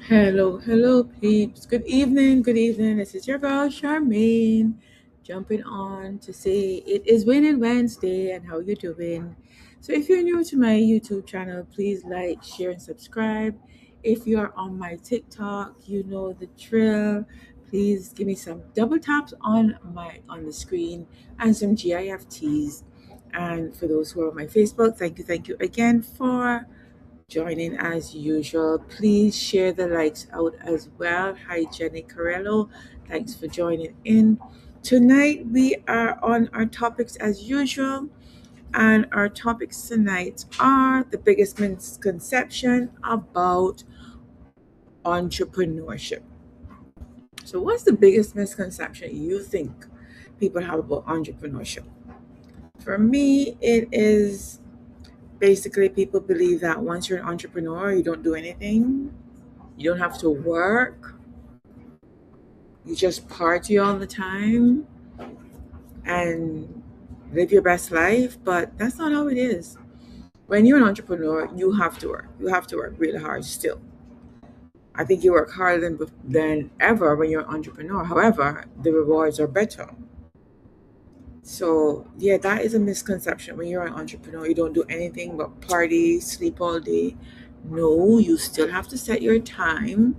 Hello, hello, peeps. Good evening, good evening. This is your girl, Charmaine, jumping on to say it is Winning Wednesday and how you doing. So, if you're new to my YouTube channel, please like, share, and subscribe. If you're on my TikTok, you know the drill. Please give me some double taps on the screen and some GIFTs. And for those who are on my Facebook, thank you again for joining as usual. Please share the likes out as well. Hi, Jenny Carello. Thanks for joining in. Tonight, we are on our topics as usual, and our topics tonight are the biggest misconception about entrepreneurship. So, what's the biggest misconception you think people have about entrepreneurship? For me, it is basically people believe that once you're an entrepreneur, you don't do anything. You don't have to work. You just party all the time and live your best life. But that's not how it is. When you're an entrepreneur, you have to work. You have to work really hard still. I think you work harder than ever when you're an entrepreneur. However, the rewards are better. So, yeah, that is a misconception. When you're an entrepreneur, you don't do anything but party, sleep all day. No, you still have to set your time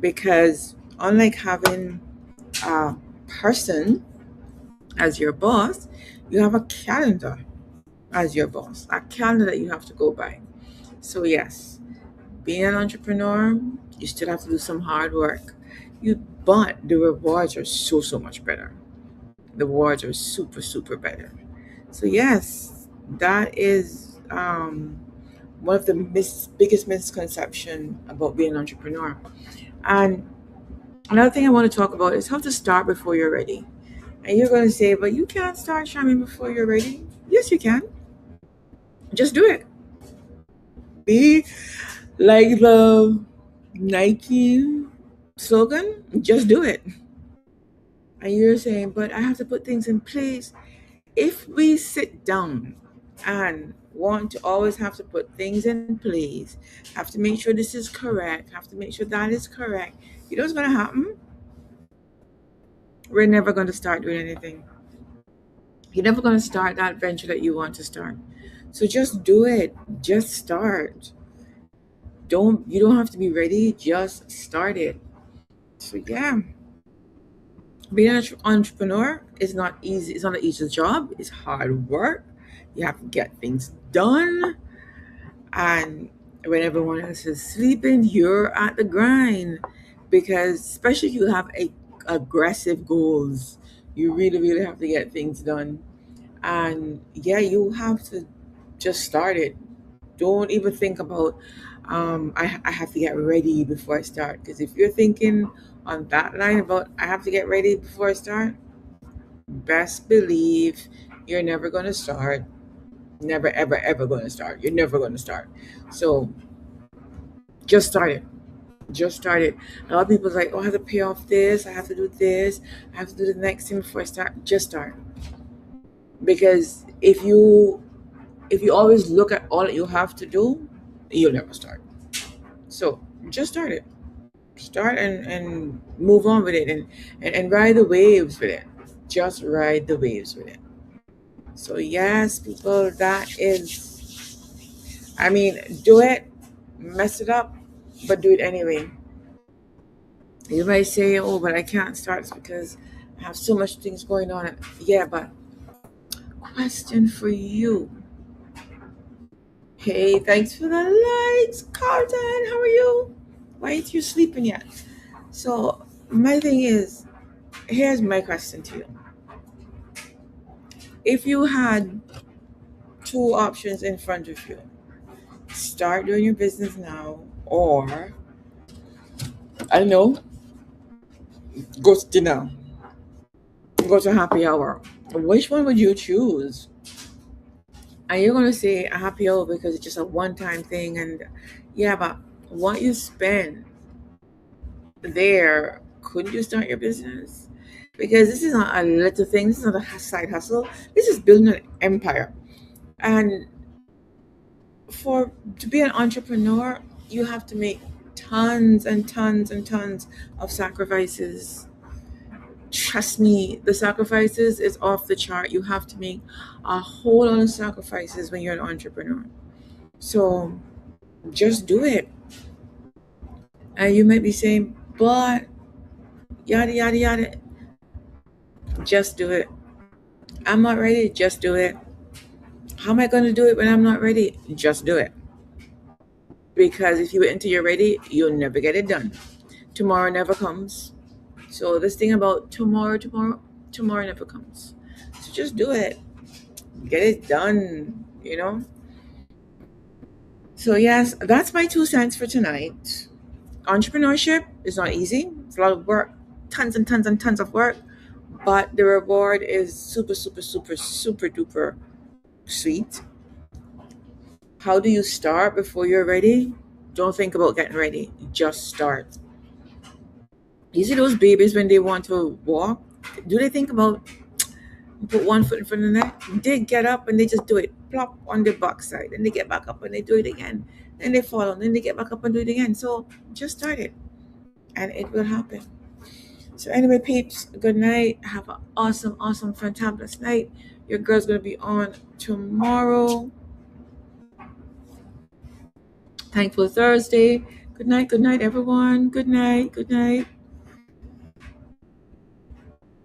because unlike having a person as your boss, you have a calendar as your boss, a calendar that you have to go by. So, yes, being an entrepreneur, you still have to do some hard work. But the rewards are so much better. The rewards are super better. So, yes, that is one of the biggest misconception about being an entrepreneur. And another thing I want to talk about is how to start before you're ready. And you're going to say, but you can't start shamming before you're ready. Yes, you can. Just do it. Be like the Nike slogan, just do it. And you're saying, but I have to put things in place. If we sit down and want to always have to put things in place, have to make sure this is correct, have to make sure that is correct, you know what's going to happen? We're never going to start doing anything. You're never going to start that venture that you want to start. So just do it. Just start. You don't have to be ready, just start it. So yeah, being an entrepreneur is not easy. It's not an easy job. It's hard work. You have to get things done. And when everyone else is sleeping, you're at the grind. Because especially if you have aggressive goals, you really have to get things done. And yeah, you have to just start it. Don't even think about I have to get ready before I start. Because if you're thinking on that line about I have to get ready before I start, best believe you're never going to start. Never ever going to start. You're never going to start. So just start it. Just start it. A lot of people's like, oh, I have to pay off this, I have to do this, I have to do the next thing before I start. Just start. Because if you always look at all that you have to do, you'll never start. So just start it. Start and move on with it and ride the waves with it. Just ride the waves with it. So yes, people, that is do it, mess it up, but do it anyway. You might say, oh, but I can't start because I have so much things going on. Yeah, but question for you. Hey, thanks for the lights, Carlton. How are you? Why ain't you sleeping yet? So my thing is, here's my question to you. If you had two options in front of you, start doing your business now, or I don't know, go to dinner, go to happy hour. Which one would you choose? And you're gonna say a happy hour because it's just a one-time thing, and yeah, but what you spend there, couldn't you start your business? Because this is not a little thing. This is not a side hustle. This is building an empire. And for to be an entrepreneur, you have to make tons and tons and tons of sacrifices. Trust me, the sacrifices is off the chart. You have to make a whole lot of sacrifices when you're an entrepreneur. So just do it. And you might be saying, but yada yada yada. Just do it. I'm not ready. Just do it. How am I going to do it when I'm not ready? Just do it. Because if you wait until you're ready, you'll never get it done. Tomorrow never comes. So this thing about tomorrow never comes. So just do it. Get it done. So yes, that's my 2 cents for tonight. Entrepreneurship is not easy. It's a lot of work, tons and tons and tons of work, but the reward is super, super, super, super duper sweet. How do you start before you're ready? Don't think about getting ready. Just start. You see those babies when they want to walk? Do they think about put one foot in front of the neck? They get up and they just do it plop on the backside. And they get back up and they do it again. Then they fall and then they get back up and do it again. So just start it and it will happen. So anyway, peeps, good night. Have an awesome, awesome, fantabulous night. Your girl's gonna be on tomorrow. Thankful Thursday. Good night, everyone. Good night, good night.